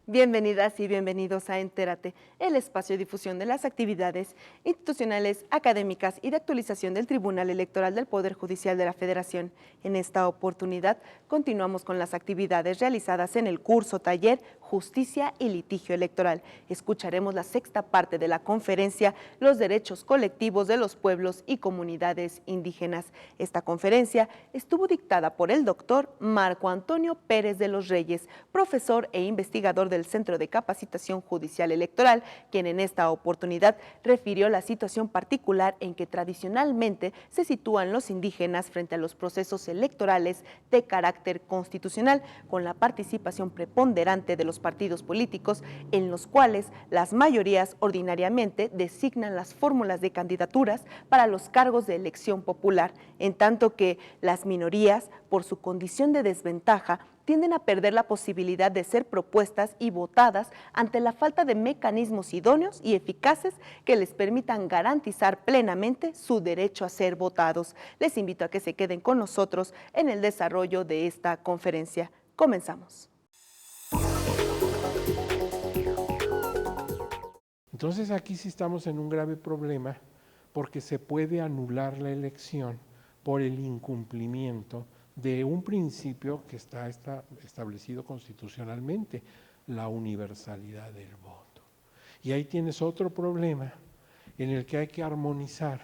Bienvenidas y bienvenidos a Entérate, el espacio de difusión de las actividades institucionales, académicas y de actualización del Tribunal Electoral del Poder Judicial de la Federación. En esta oportunidad, continuamos con las actividades realizadas en el curso taller Justicia y Litigio Electoral. Escucharemos la sexta parte de la conferencia Los derechos colectivos de los pueblos y comunidades indígenas. Esta conferencia estuvo dictada por el doctor Marco Antonio Pérez de los Reyes, profesor e investigador del Centro de Capacitación Judicial Electoral, quien en esta oportunidad refirió la situación particular en que tradicionalmente se sitúan los indígenas frente a los procesos electorales de carácter constitucional, con la participación preponderante de los partidos políticos, en los cuales las mayorías ordinariamente designan las fórmulas de candidaturas para los cargos de elección popular, en tanto que las minorías, por su condición de desventaja, tienden a perder la posibilidad de ser propuestas y votadas ante la falta de mecanismos idóneos y eficaces que les permitan garantizar plenamente su derecho a ser votados. Les invito a que se queden con nosotros en el desarrollo de esta conferencia. Comenzamos. Entonces aquí sí estamos en un grave problema porque se puede anular la elección por el incumplimiento de un principio que está establecido constitucionalmente, la universalidad del voto. Y ahí tienes otro problema en el que hay que armonizar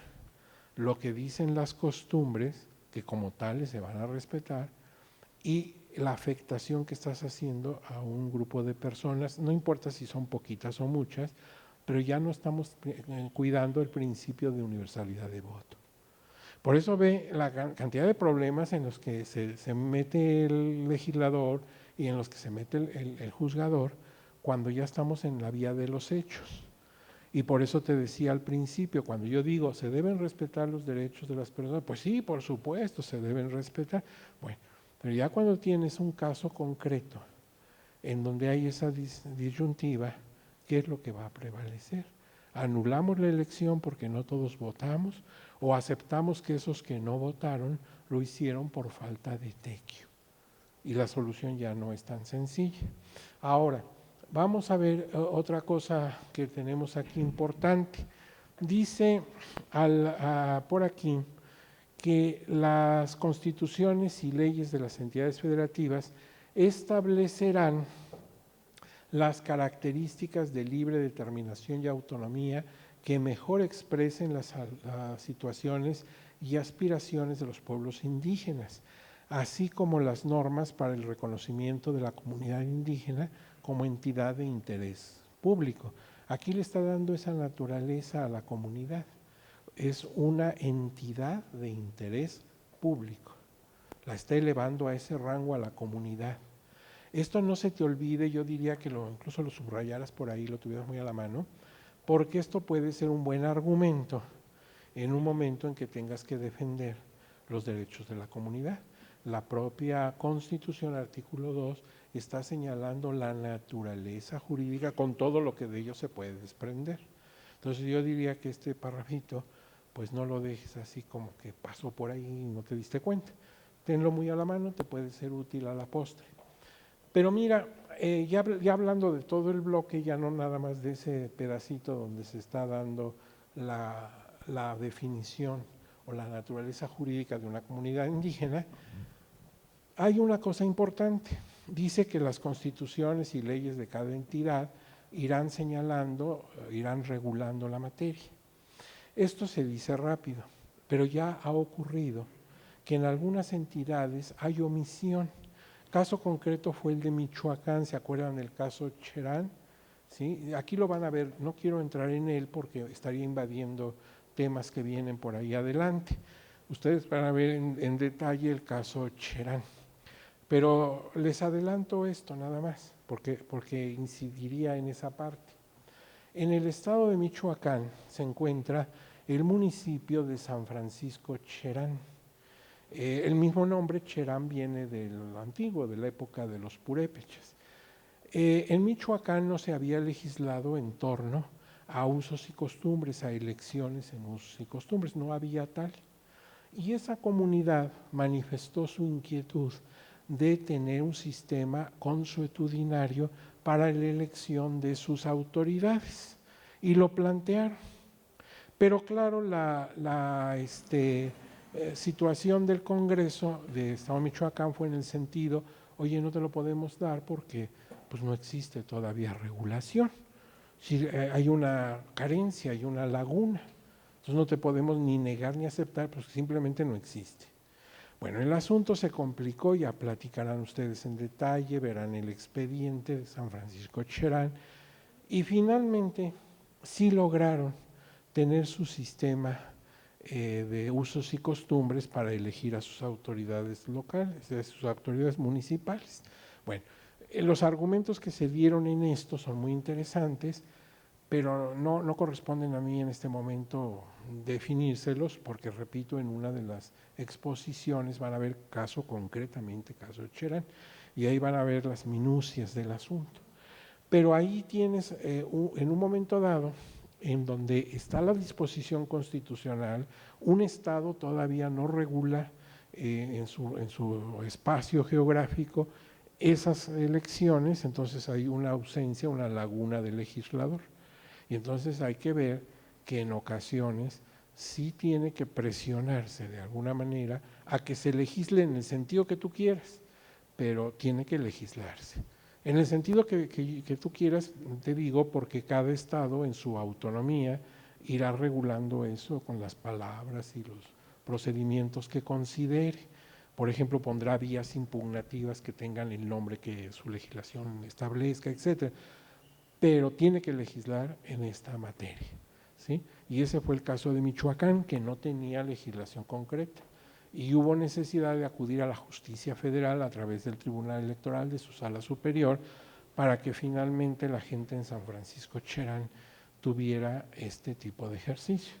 lo que dicen las costumbres, que como tales se van a respetar, y la afectación que estás haciendo a un grupo de personas, no importa si son poquitas o muchas, pero ya no estamos cuidando el principio de universalidad de voto. Por eso ve la cantidad de problemas en los que se mete el legislador y en los que se mete el juzgador cuando ya estamos en la vía de los hechos. Y por eso te decía al principio, cuando yo digo, ¿se deben respetar los derechos de las personas? Pues sí, por supuesto, se deben respetar. Bueno, pero ya cuando tienes un caso concreto en donde hay esa disyuntiva, ¿qué es lo que va a prevalecer? ¿Anulamos la elección porque no todos votamos o aceptamos que esos que no votaron lo hicieron por falta de tequio? Y la solución ya no es tan sencilla. Ahora, vamos a ver otra cosa que tenemos aquí importante. Dice por aquí que las constituciones y leyes de las entidades federativas establecerán las características de libre determinación y autonomía que mejor expresen las situaciones y aspiraciones de los pueblos indígenas, así como las normas para el reconocimiento de la comunidad indígena como entidad de interés público. Aquí le está dando esa naturaleza a la comunidad. Es una entidad de interés público. La está elevando a ese rango a la comunidad. Esto no se te olvide, yo diría que incluso lo subrayaras por ahí, lo tuvieras muy a la mano, porque esto puede ser un buen argumento en un momento en que tengas que defender los derechos de la comunidad. La propia Constitución, artículo 2, está señalando la naturaleza jurídica con todo lo que de ello se puede desprender. Entonces yo diría que este parrafito, pues no lo dejes así como que pasó por ahí y no te diste cuenta. Tenlo muy a la mano, te puede ser útil a la postre. Pero mira, ya hablando de todo el bloque, ya no nada más de ese pedacito donde se está dando la definición o la naturaleza jurídica de una comunidad indígena, hay una cosa importante. Dice que las constituciones y leyes de cada entidad irán señalando, irán regulando la materia. Esto se dice rápido, pero ya ha ocurrido que en algunas entidades hay omisión. Caso concreto fue el de Michoacán, ¿se acuerdan del caso Cherán? ¿Sí? Aquí lo van a ver, no quiero entrar en él porque estaría invadiendo temas que vienen por ahí adelante. Ustedes van a ver en detalle el caso Cherán. Pero les adelanto esto nada más, porque incidiría en esa parte. En el estado de Michoacán se encuentra el municipio de San Francisco Cherán. El mismo nombre, Cherán, viene del antiguo, de la época de los purépechas. En Michoacán no se había legislado en torno a usos y costumbres, a elecciones en usos y costumbres, no había tal. Y esa comunidad manifestó su inquietud de tener un sistema consuetudinario para la elección de sus autoridades y lo plantearon. Pero claro, la situación del Congreso de Estado de Michoacán fue en el sentido, oye, no te lo podemos dar porque pues no existe todavía regulación. Si hay una carencia, hay una laguna, entonces no te podemos ni negar ni aceptar, pues simplemente no existe. Bueno, el asunto se complicó, ya platicarán ustedes en detalle, verán el expediente de San Francisco Cherán, y finalmente sí lograron tener su sistema de usos y costumbres para elegir a sus autoridades locales, a sus autoridades municipales. Bueno, los argumentos que se dieron en esto son muy interesantes, pero no corresponden a mí en este momento definírselos, porque repito, en una de las exposiciones van a ver concretamente caso de Cherán, y ahí van a ver las minucias del asunto. Pero ahí tienes en un momento dado, en donde está la disposición constitucional, un Estado todavía no regula en su espacio geográfico esas elecciones, entonces hay una ausencia, una laguna del legislador. Y entonces hay que ver que en ocasiones sí tiene que presionarse de alguna manera a que se legisle en el sentido que tú quieras, pero tiene que legislarse. En el sentido que tú quieras, te digo, porque cada estado en su autonomía irá regulando eso con las palabras y los procedimientos que considere. Por ejemplo, pondrá vías impugnativas que tengan el nombre que su legislación establezca, etcétera, pero tiene que legislar en esta materia, ¿sí? Y ese fue el caso de Michoacán, que no tenía legislación concreta, y hubo necesidad de acudir a la justicia federal a través del Tribunal Electoral de su sala superior para que finalmente la gente en San Francisco Cherán tuviera este tipo de ejercicio.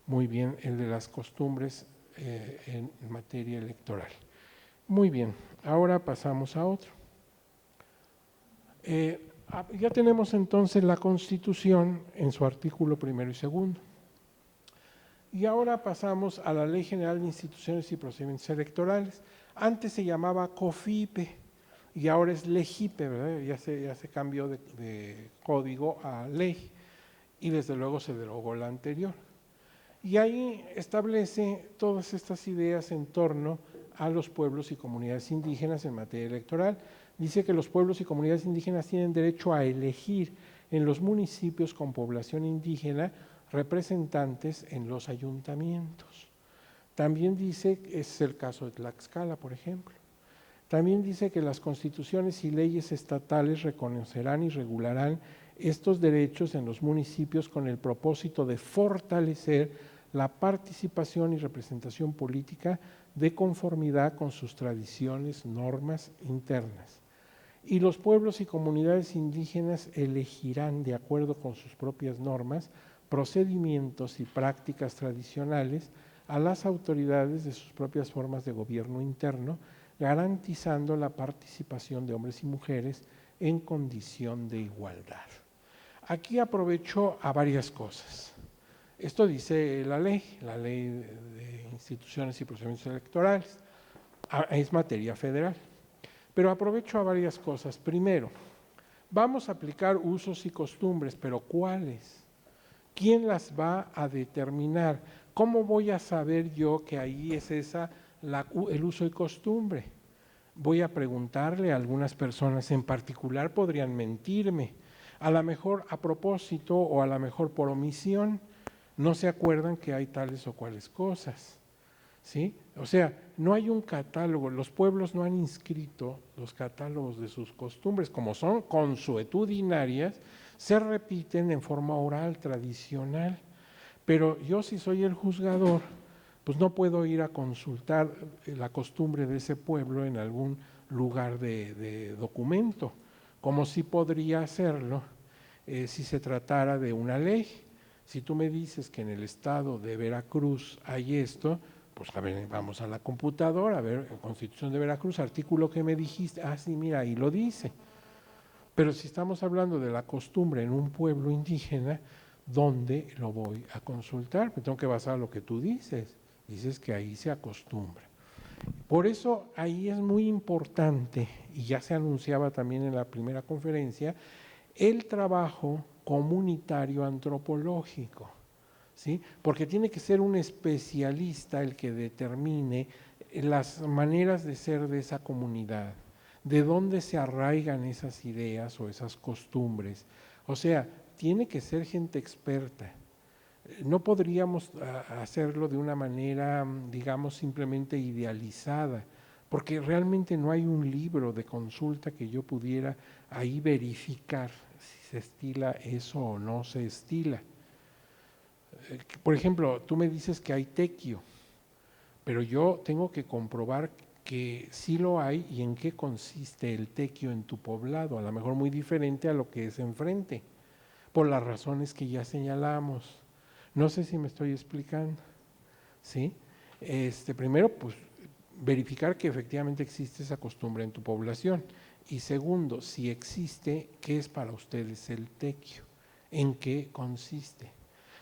Muy bien, el de las costumbres en materia electoral. Muy bien, ahora pasamos a otro. Ya tenemos entonces la Constitución en su artículo primero y segundo. Y ahora pasamos a la Ley General de Instituciones y Procedimientos Electorales. Antes se llamaba COFIPE y ahora es LEGIPE, ¿verdad? Ya se cambió de código a ley y desde luego se derogó la anterior. Y ahí establece todas estas ideas en torno a los pueblos y comunidades indígenas en materia electoral. Dice que los pueblos y comunidades indígenas tienen derecho a elegir en los municipios con población indígena representantes en los ayuntamientos. También dice, es el caso de Tlaxcala, por ejemplo. También dice que las constituciones y leyes estatales reconocerán y regularán estos derechos en los municipios con el propósito de fortalecer la participación y representación política de conformidad con sus tradiciones, normas internas. Y los pueblos y comunidades indígenas elegirán, de acuerdo con sus propias normas, procedimientos y prácticas tradicionales a las autoridades de sus propias formas de gobierno interno, garantizando la participación de hombres y mujeres en condición de igualdad. Aquí aprovecho a varias cosas. Esto dice la ley de instituciones y procedimientos electorales, es materia federal, pero aprovecho a varias cosas. Primero, vamos a aplicar usos y costumbres, pero ¿cuáles? ¿Quién las va a determinar? ¿Cómo voy a saber yo que ahí es el uso y costumbre? Voy a preguntarle a algunas personas en particular, podrían mentirme, a lo mejor a propósito o a lo mejor por omisión, no se acuerdan que hay tales o cuales cosas, ¿sí? O sea, no hay un catálogo, los pueblos no han inscrito los catálogos de sus costumbres, como son consuetudinarias, se repiten en forma oral, tradicional, pero yo si soy el juzgador, pues no puedo ir a consultar la costumbre de ese pueblo en algún lugar de documento, como sí podría hacerlo si se tratara de una ley. Si tú me dices que en el estado de Veracruz hay esto, pues a ver, vamos a la computadora, a ver, Constitución de Veracruz, artículo que me dijiste, ah, sí, mira, ahí lo dice. Pero si estamos hablando de la costumbre en un pueblo indígena, ¿dónde lo voy a consultar? Me tengo que basar en lo que tú dices. Dices que ahí se acostumbra. Por eso ahí es muy importante, y ya se anunciaba también en la primera conferencia, el trabajo comunitario antropológico, ¿sí? Porque tiene que ser un especialista el que determine las maneras de ser de esa comunidad, de dónde se arraigan esas ideas o esas costumbres. O sea, tiene que ser gente experta. No podríamos hacerlo de una manera, digamos, simplemente idealizada, porque realmente no hay un libro de consulta que yo pudiera ahí verificar si se estila eso o no se estila. Por ejemplo, tú me dices que hay tequio, pero yo tengo que comprobar que sí lo hay y en qué consiste el tequio en tu poblado, a lo mejor muy diferente a lo que es enfrente, por las razones que ya señalamos. No sé si me estoy explicando, ¿sí? Primero, pues verificar que efectivamente existe esa costumbre en tu población. Y segundo, si existe, ¿qué es para ustedes el tequio? ¿En qué consiste?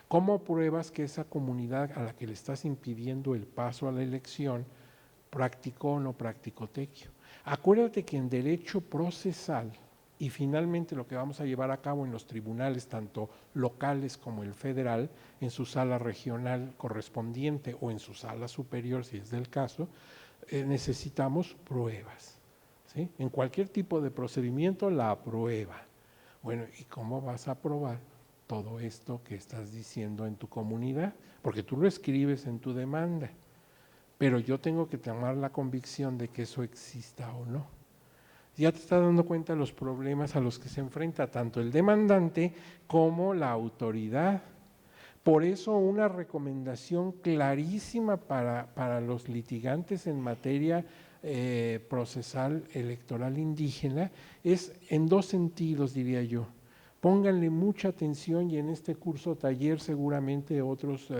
¿Cómo pruebas que esa comunidad a la que le estás impidiendo el paso a la elección practicó o no practicó tequio? Acuérdate que en derecho procesal, y finalmente lo que vamos a llevar a cabo en los tribunales, tanto locales como el federal, en su sala regional correspondiente o en su sala superior, si es del caso, necesitamos pruebas, ¿sí? En cualquier tipo de procedimiento, la prueba. Bueno, ¿y cómo vas a probar todo esto que estás diciendo en tu comunidad? Porque tú lo escribes en tu demanda, pero yo tengo que tomar la convicción de que eso exista o no. Ya te estás dando cuenta de los problemas a los que se enfrenta tanto el demandante como la autoridad. Por eso una recomendación clarísima para los litigantes en materia procesal electoral indígena es en dos sentidos, diría yo. Pónganle mucha atención y en este curso taller seguramente otros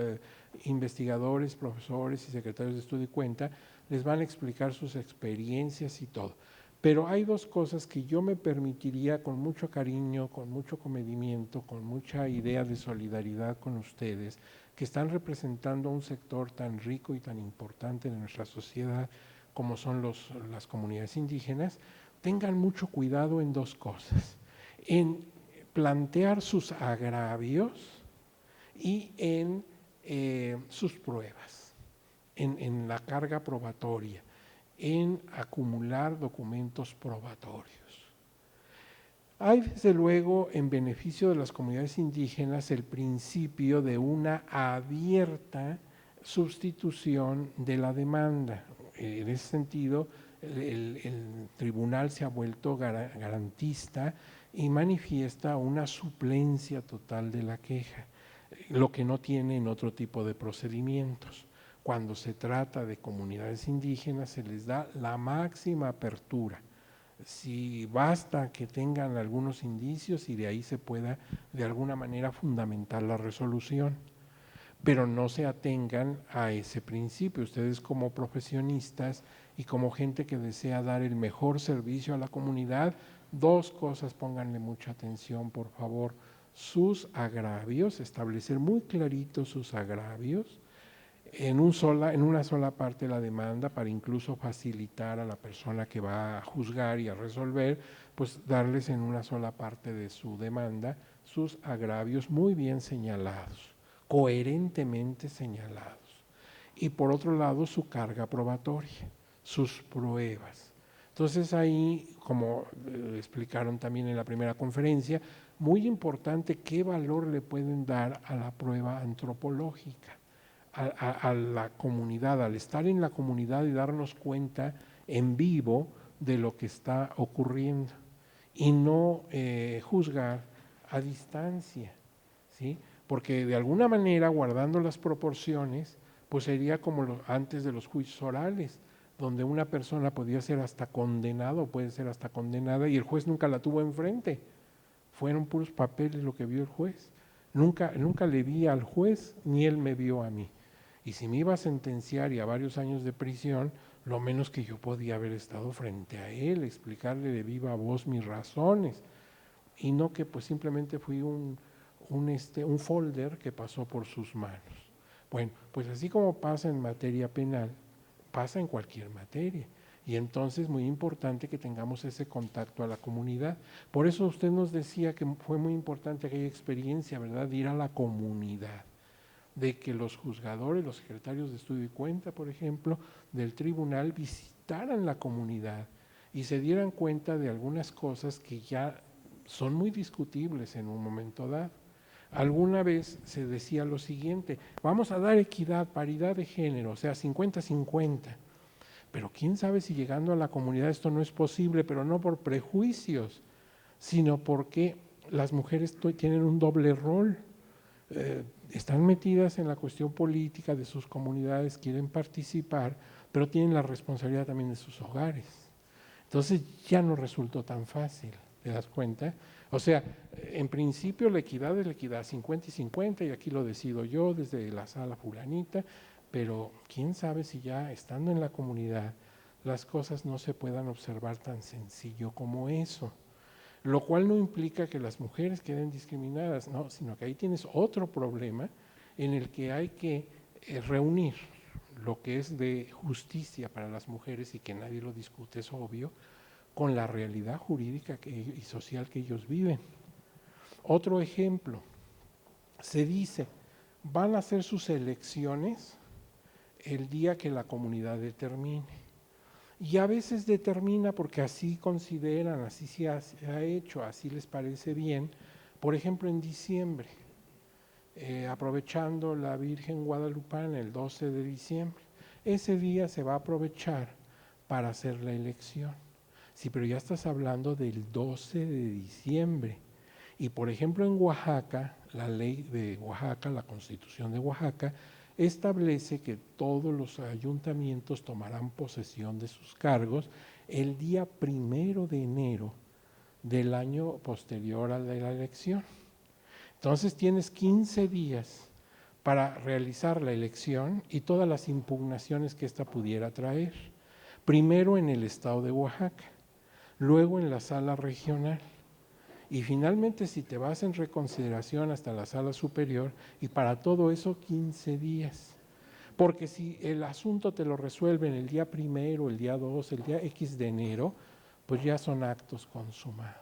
investigadores, profesores y secretarios de estudio y cuenta les van a explicar sus experiencias y todo. Pero hay dos cosas que yo me permitiría con mucho cariño, con mucho comedimiento, con mucha idea de solidaridad con ustedes, que están representando un sector tan rico y tan importante de nuestra sociedad como son las comunidades indígenas, tengan mucho cuidado en dos cosas. En plantear sus agravios y en sus pruebas, en la carga probatoria, en acumular documentos probatorios. Hay desde luego en beneficio de las comunidades indígenas el principio de una abierta sustitución de la demanda. En ese sentido, el tribunal se ha vuelto garantista y manifiesta una suplencia total de la queja, lo que no tiene en otro tipo de procedimientos. Cuando se trata de comunidades indígenas se les da la máxima apertura. Si basta que tengan algunos indicios y de ahí se pueda de alguna manera fundamentar la resolución, pero no se atengan a ese principio. Ustedes como profesionistas y como gente que desea dar el mejor servicio a la comunidad, dos cosas, pónganle mucha atención, por favor. Sus agravios, establecer muy clarito sus agravios, en una sola parte de la demanda, para incluso facilitar a la persona que va a juzgar y a resolver, pues darles en una sola parte de su demanda sus agravios muy bien señalados, coherentemente señalados. Y por otro lado, su carga probatoria, sus pruebas. Entonces ahí, como explicaron también en la primera conferencia, muy importante qué valor le pueden dar a la prueba antropológica. A la comunidad, al estar en la comunidad y darnos cuenta en vivo de lo que está ocurriendo y no juzgar a distancia, ¿sí? Porque de alguna manera, guardando las proporciones, pues sería como antes de los juicios orales, donde una persona podía ser hasta condenado, puede ser hasta condenada y el juez nunca la tuvo enfrente. fueron puros papeles lo que vio el juez. Nunca le vi al juez, ni él me vio a mí. Y si me iba a sentenciar y a varios años de prisión, lo menos que yo podía haber estado frente a él, explicarle de viva voz mis razones, y no que pues simplemente fui un folder que pasó por sus manos. Bueno, pues así como pasa en materia penal, pasa en cualquier materia. Y entonces es muy importante que tengamos ese contacto a la comunidad. Por eso usted nos decía que fue muy importante aquella experiencia, ¿verdad?, de ir a la comunidad, de que los juzgadores, los secretarios de estudio y cuenta, por ejemplo, del tribunal visitaran la comunidad y se dieran cuenta de algunas cosas que ya son muy discutibles en un momento dado. Alguna vez se decía lo siguiente: vamos a dar equidad, paridad de género, o sea, 50-50. Pero quién sabe si llegando a la comunidad esto no es posible, pero no por prejuicios, sino porque las mujeres tienen un doble rol. Están metidas en la cuestión política de sus comunidades, quieren participar, pero tienen la responsabilidad también de sus hogares. Entonces ya no resultó tan fácil, ¿te das cuenta? O sea, en principio la equidad es la equidad, 50-50, y aquí lo decido yo desde la sala fulanita, pero quién sabe si ya estando en la comunidad las cosas no se puedan observar tan sencillo como eso. Lo cual no implica que las mujeres queden discriminadas, no, sino que ahí tienes otro problema en el que hay que reunir lo que es de justicia para las mujeres y que nadie lo discute, es obvio, con la realidad jurídica y social que ellos viven. Otro ejemplo, se dice, van a hacer sus elecciones el día que la comunidad determine. Y a veces determina porque así consideran, así se ha hecho, así les parece bien, por ejemplo en diciembre, aprovechando la Virgen Guadalupana el 12 de diciembre, ese día se va a aprovechar para hacer la elección. Sí, pero ya estás hablando del 12 de diciembre. Y por ejemplo en Oaxaca, la ley de Oaxaca, la Constitución de Oaxaca, establece que todos los ayuntamientos tomarán posesión de sus cargos el día 1 de enero del año posterior a la elección. Entonces tienes 15 días para realizar la elección y todas las impugnaciones que ésta pudiera traer. Primero en el estado de Oaxaca, luego en la sala regional, y finalmente si te vas en reconsideración hasta la sala superior, y para todo eso 15 días. Porque si el asunto te lo resuelven el día 1, el día 2, el día X de enero, pues ya son actos consumados.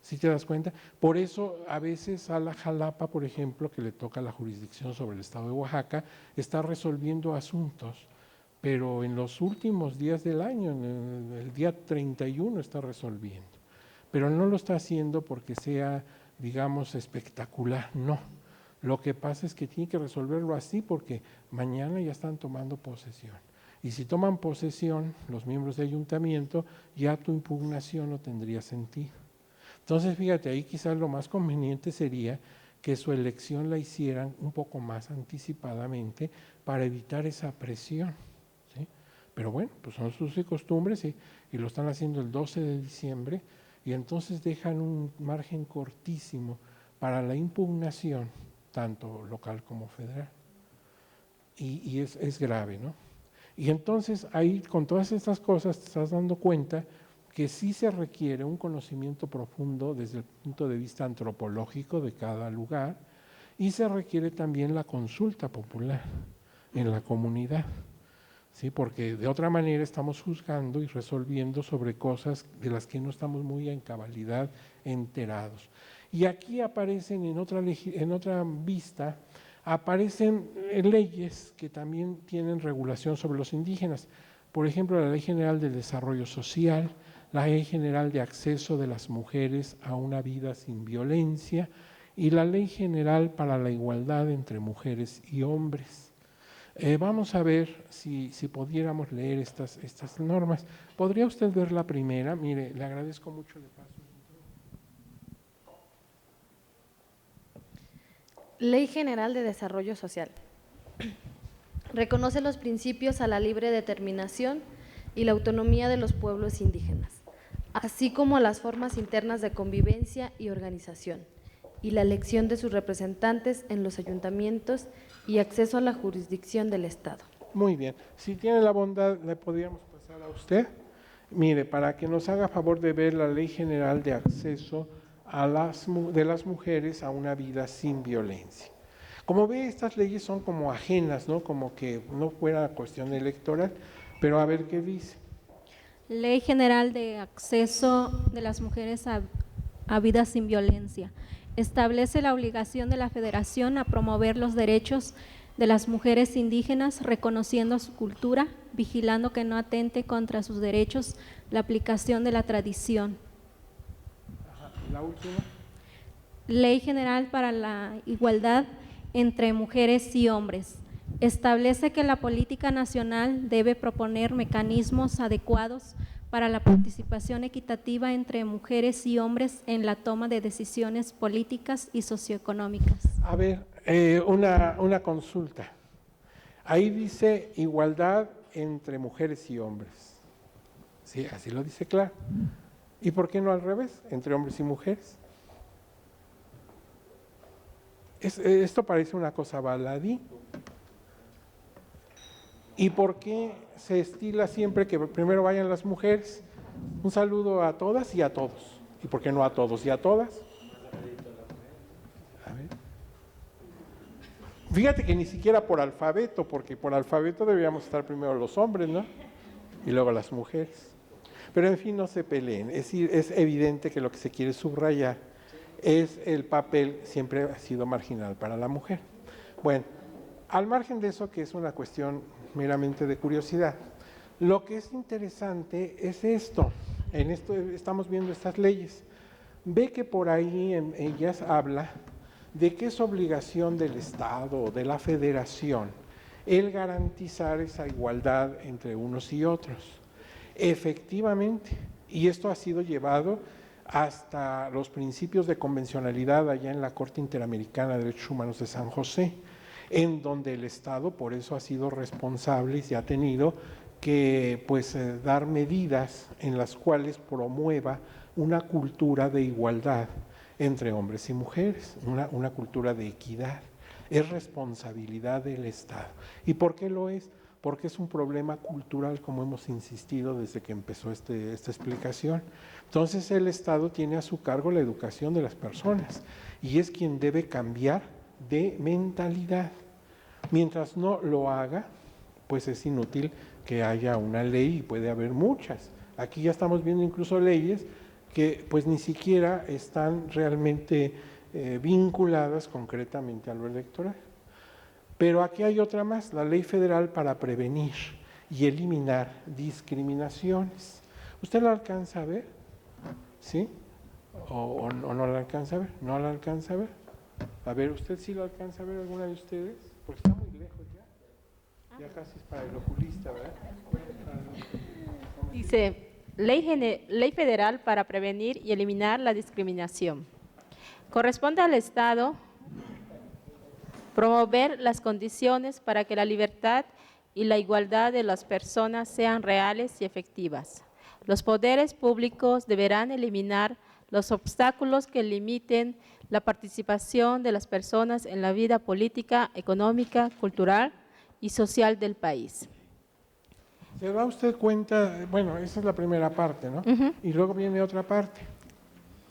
¿Sí te das cuenta? Por eso a veces a la Jalapa, por ejemplo, que le toca la jurisdicción sobre el estado de Oaxaca, está resolviendo asuntos, pero en los últimos días del año, en el día 31 está resolviendo. Pero no lo está haciendo porque sea, digamos, espectacular, no. Lo que pasa es que tiene que resolverlo así porque mañana ya están tomando posesión. Y si toman posesión los miembros de ayuntamiento, ya tu impugnación no tendría sentido. Entonces, fíjate, ahí quizás lo más conveniente sería que su elección la hicieran un poco más anticipadamente para evitar esa presión, ¿sí? Pero bueno, pues son sus costumbres y lo están haciendo el 12 de diciembre, y entonces dejan un margen cortísimo para la impugnación, tanto local como federal. Y es grave, ¿no? Y entonces ahí con todas estas cosas te estás dando cuenta que sí se requiere un conocimiento profundo desde el punto de vista antropológico de cada lugar, y se requiere también la consulta popular en la comunidad. ¿Sí? Porque de otra manera estamos juzgando y resolviendo sobre cosas de las que no estamos muy en cabalidad enterados. Y aquí aparecen en otra vista, aparecen leyes que también tienen regulación sobre los indígenas. Por ejemplo, la Ley General de Desarrollo Social, la Ley General de Acceso de las Mujeres a una Vida sin Violencia y la Ley General para la Igualdad entre Mujeres y Hombres. Vamos a ver si pudiéramos leer estas normas. ¿Podría usted ver la primera? Mire, le agradezco mucho, le paso. Ley General de Desarrollo Social. Reconoce los principios a la libre determinación y la autonomía de los pueblos indígenas. así como las formas internas de convivencia y organización, y la elección de sus representantes en los ayuntamientos y acceso a la jurisdicción del Estado. Muy bien. Si tiene la bondad, le podríamos pasar a usted. Mire, para que nos haga favor de ver la Ley General de Acceso de las Mujeres a una vida sin violencia. Como ve, estas leyes son como ajenas, ¿no? Como que no fuera cuestión electoral, pero a ver qué dice. Ley General de Acceso de las Mujeres a Vida sin Violencia. Establece la obligación de la Federación a promover los derechos de las mujeres indígenas, reconociendo su cultura, vigilando que no atente contra sus derechos, la aplicación de la tradición. Ajá. La última. Ley General para la Igualdad entre Mujeres y Hombres. Establece que la política nacional debe proponer mecanismos adecuados para la participación equitativa entre mujeres y hombres en la toma de decisiones políticas y socioeconómicas. A ver, una consulta. Ahí dice igualdad entre mujeres y hombres. Sí, así lo dice claro. ¿Y por qué no al revés? Entre hombres y mujeres. Esto parece una cosa baladí. ¿Y por qué se estila siempre que primero vayan las mujeres? Un saludo a todas y a todos. ¿Y por qué no a todos y a todas? A ver. Fíjate que ni siquiera por alfabeto, porque por alfabeto deberíamos estar primero los hombres, ¿no? Y luego las mujeres. Pero en fin, no se peleen. Es evidente que lo que se quiere subrayar es el papel siempre ha sido marginal para la mujer. Bueno, al margen de eso, que es una cuestión meramente de curiosidad, lo que es interesante es esto. En esto estamos viendo estas leyes. Ve que por ahí en ellas habla de que es obligación del Estado o de la Federación el garantizar esa igualdad entre unos y otros. Efectivamente, y esto ha sido llevado hasta los principios de convencionalidad allá en la Corte Interamericana de Derechos Humanos de San José, en donde el Estado por eso ha sido responsable y se ha tenido que dar medidas en las cuales promueva una cultura de igualdad entre hombres y mujeres, una cultura de equidad. Es responsabilidad del Estado. ¿Y por qué lo es? Porque es un problema cultural, como hemos insistido desde que empezó esta explicación. Entonces el Estado tiene a su cargo la educación de las personas y es quien debe cambiar de mentalidad. Mientras no lo haga, pues es inútil que haya una ley y puede haber muchas. Aquí ya estamos viendo incluso leyes que pues ni siquiera están realmente vinculadas concretamente a lo electoral. Pero aquí hay otra más, la Ley Federal para prevenir y eliminar discriminaciones. ¿Usted la alcanza a ver? ¿Sí? ¿O no la alcanza a ver? ¿No la alcanza a ver? A ver, ¿usted sí la alcanza a ver alguna de ustedes? Porque está muy lejos ya. Ya casi es para el oculista, ¿verdad? Dice, Ley Federal para prevenir y eliminar la discriminación. Corresponde al Estado promover las condiciones para que la libertad y la igualdad de las personas sean reales y efectivas. Los poderes públicos deberán eliminar los obstáculos que limiten la participación de las personas en la vida política, económica, cultural y social del país. ¿Se da usted cuenta? Bueno, esa es la primera parte, ¿no? Y luego viene otra parte.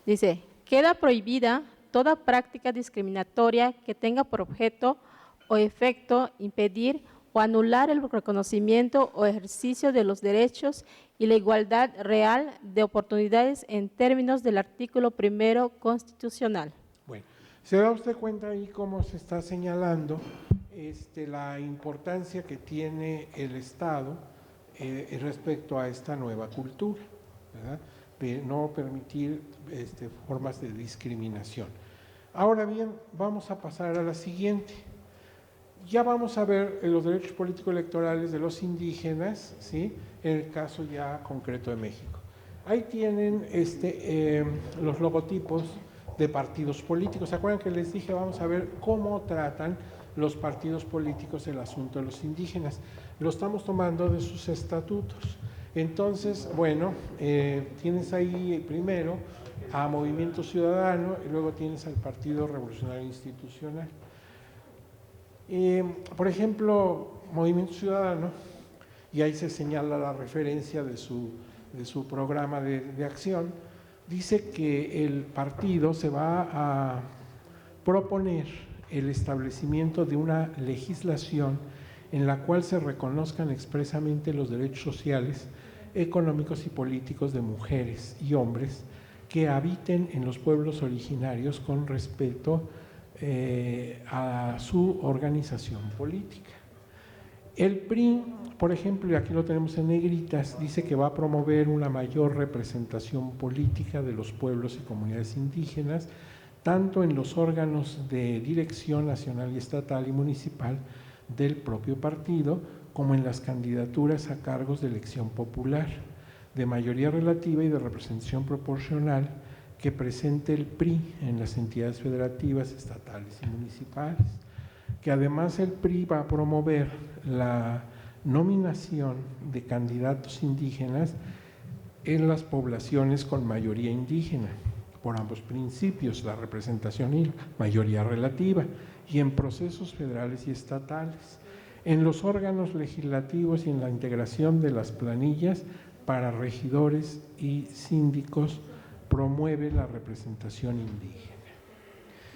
Dice, queda prohibida toda práctica discriminatoria que tenga por objeto o efecto impedir o anular el reconocimiento o ejercicio de los derechos y la igualdad real de oportunidades en términos del artículo 1 constitucional. Bueno, ¿se da usted cuenta ahí cómo se está señalando la importancia que tiene el Estado respecto a esta nueva cultura, ¿verdad? De no permitir formas de discriminación? Ahora bien, vamos a pasar a la siguiente. Ya vamos a ver los derechos políticos electorales de los indígenas, ¿sí? En el caso ya concreto de México. Ahí tienen los logotipos de partidos políticos. ¿Se acuerdan que les dije vamos a ver cómo tratan los partidos políticos el asunto de los indígenas? Lo estamos tomando de sus estatutos. Entonces, bueno, tienes ahí primero a Movimiento Ciudadano y luego tienes al Partido Revolucionario Institucional. Por ejemplo, Movimiento Ciudadano, y ahí se señala la referencia de su programa de acción, dice que el partido se va a proponer el establecimiento de una legislación en la cual se reconozcan expresamente los derechos sociales, económicos y políticos de mujeres y hombres que habiten en los pueblos originarios con respecto a su organización política. El PRI, por ejemplo, y aquí lo tenemos en negritas, dice que va a promover una mayor representación política de los pueblos y comunidades indígenas, tanto en los órganos de dirección nacional y estatal y municipal del propio partido, como en las candidaturas a cargos de elección popular, de mayoría relativa y de representación proporcional que presente el PRI en las entidades federativas, estatales y municipales, que además el PRI va a promover la nominación de candidatos indígenas en las poblaciones con mayoría indígena, por ambos principios, la representación y mayoría relativa, y en procesos federales y estatales, en los órganos legislativos y en la integración de las planillas para regidores y síndicos, promueve la representación indígena.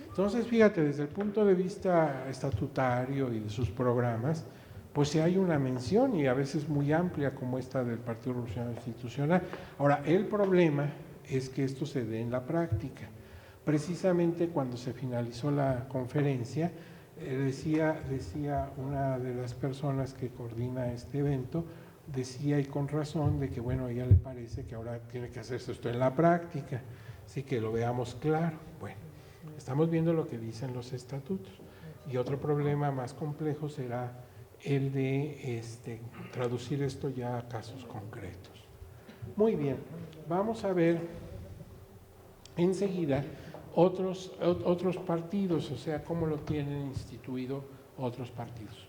Entonces, fíjate, desde el punto de vista estatutario y de sus programas, pues si hay una mención y a veces muy amplia como esta del Partido Revolucionario Institucional. Ahora, el problema es que esto se dé en la práctica. Precisamente cuando se finalizó la conferencia, decía una de las personas que coordina este evento, decía y con razón de que bueno, a ella le parece que ahora tiene que hacerse esto en la práctica, así que lo veamos claro. Bueno, estamos viendo lo que dicen los estatutos y otro problema más complejo será el de traducir esto ya a casos concretos. Muy bien, vamos a ver enseguida otros partidos, o sea, cómo lo tienen instituido otros partidos.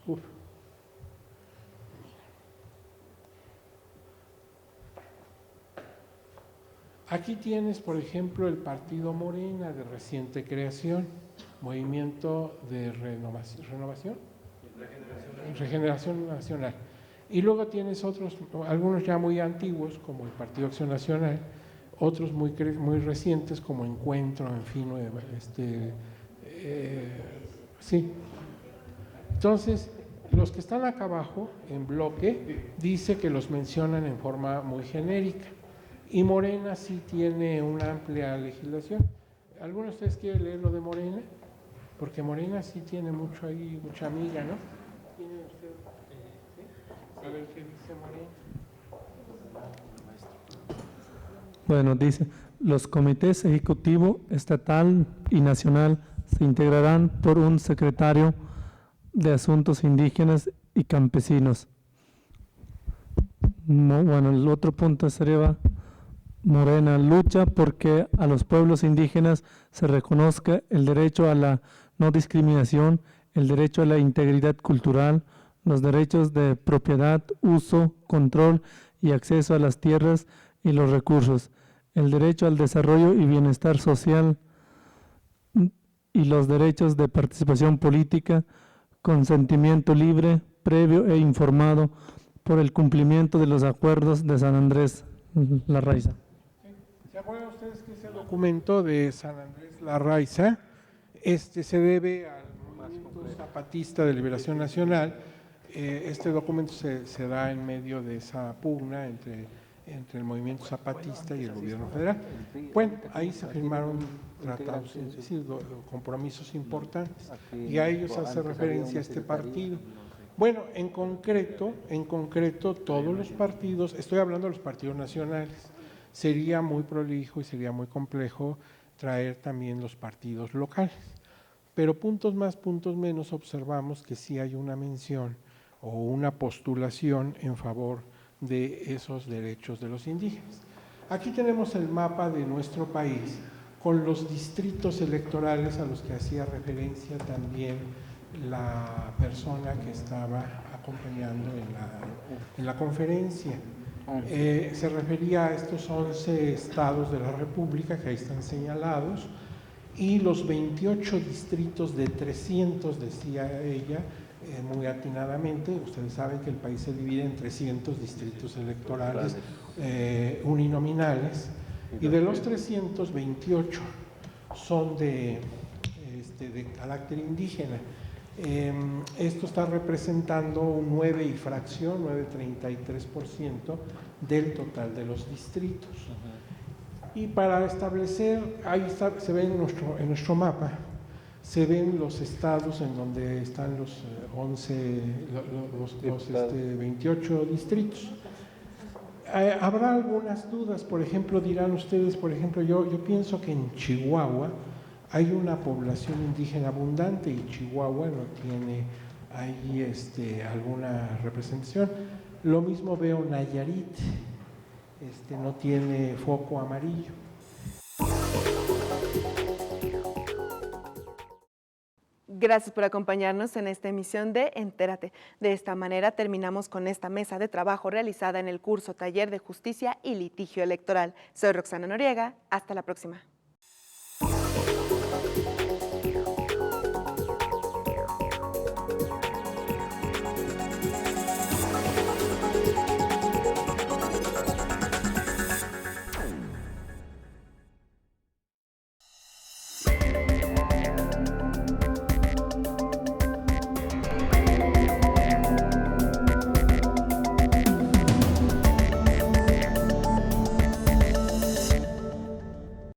Aquí tienes, por ejemplo, el Partido Morena de reciente creación, Movimiento de Regeneración Nacional. Y luego tienes otros, algunos ya muy antiguos, como el Partido Acción Nacional, otros muy recientes, como Encuentro, en fin, sí. Entonces, los que están acá abajo, en bloque, dice que los mencionan en forma muy genérica. Y Morena sí tiene una amplia legislación. ¿Alguno de ustedes quiere leer lo de Morena? Porque Morena sí tiene mucho ahí, mucha amiga, ¿no? ¿Tiene usted? ¿Sí? A ver qué dice Morena. Bueno, dice, los comités ejecutivo, estatal y nacional se integrarán por un secretario de Asuntos Indígenas y Campesinos. No, bueno, el otro punto sería Morena lucha porque a los pueblos indígenas se reconozca el derecho a la no discriminación, el derecho a la integridad cultural, los derechos de propiedad, uso, control y acceso a las tierras y los recursos, el derecho al desarrollo y bienestar social y los derechos de participación política, consentimiento libre, previo e informado por el cumplimiento de los acuerdos de San Andrés Larraiza. ¿Se acuerdan ustedes que ese documento de San Andrés Larraiza se debe al movimiento zapatista de liberación nacional? Este documento se da en medio de esa pugna entre el movimiento zapatista y el gobierno federal. Bueno, ahí se firmaron tratados, es decir, compromisos importantes, y a ellos hace referencia este partido. Bueno, en concreto, todos los partidos, estoy hablando de los partidos nacionales, sería muy prolijo y sería muy complejo traer también los partidos locales, pero puntos más, puntos menos, observamos que sí hay una mención o una postulación en favor de esos derechos de los indígenas. Aquí tenemos el mapa de nuestro país con los distritos electorales a los que hacía referencia también la persona que estaba acompañando en la conferencia. Se refería a estos 11 estados de la República que ahí están señalados y los 28 distritos de 300, decía ella, muy atinadamente. Ustedes saben que el país se divide en 300 distritos electorales uninominales, y de los 328 son de carácter indígena. Esto está representando un 9 y fracción, 9,33% del total de los distritos. Y para establecer, ahí está, se ve en nuestro mapa, se ven los estados en donde están los 28 distritos. Habrá algunas dudas, por ejemplo, dirán ustedes, por ejemplo, yo pienso que en Chihuahua hay una población indígena abundante y Chihuahua no tiene ahí alguna representación. Lo mismo veo Nayarit, no tiene foco amarillo. Gracias por acompañarnos en esta emisión de Entérate. De esta manera terminamos con esta mesa de trabajo realizada en el curso Taller de Justicia y Litigio Electoral. Soy Roxana Noriega. Hasta la próxima.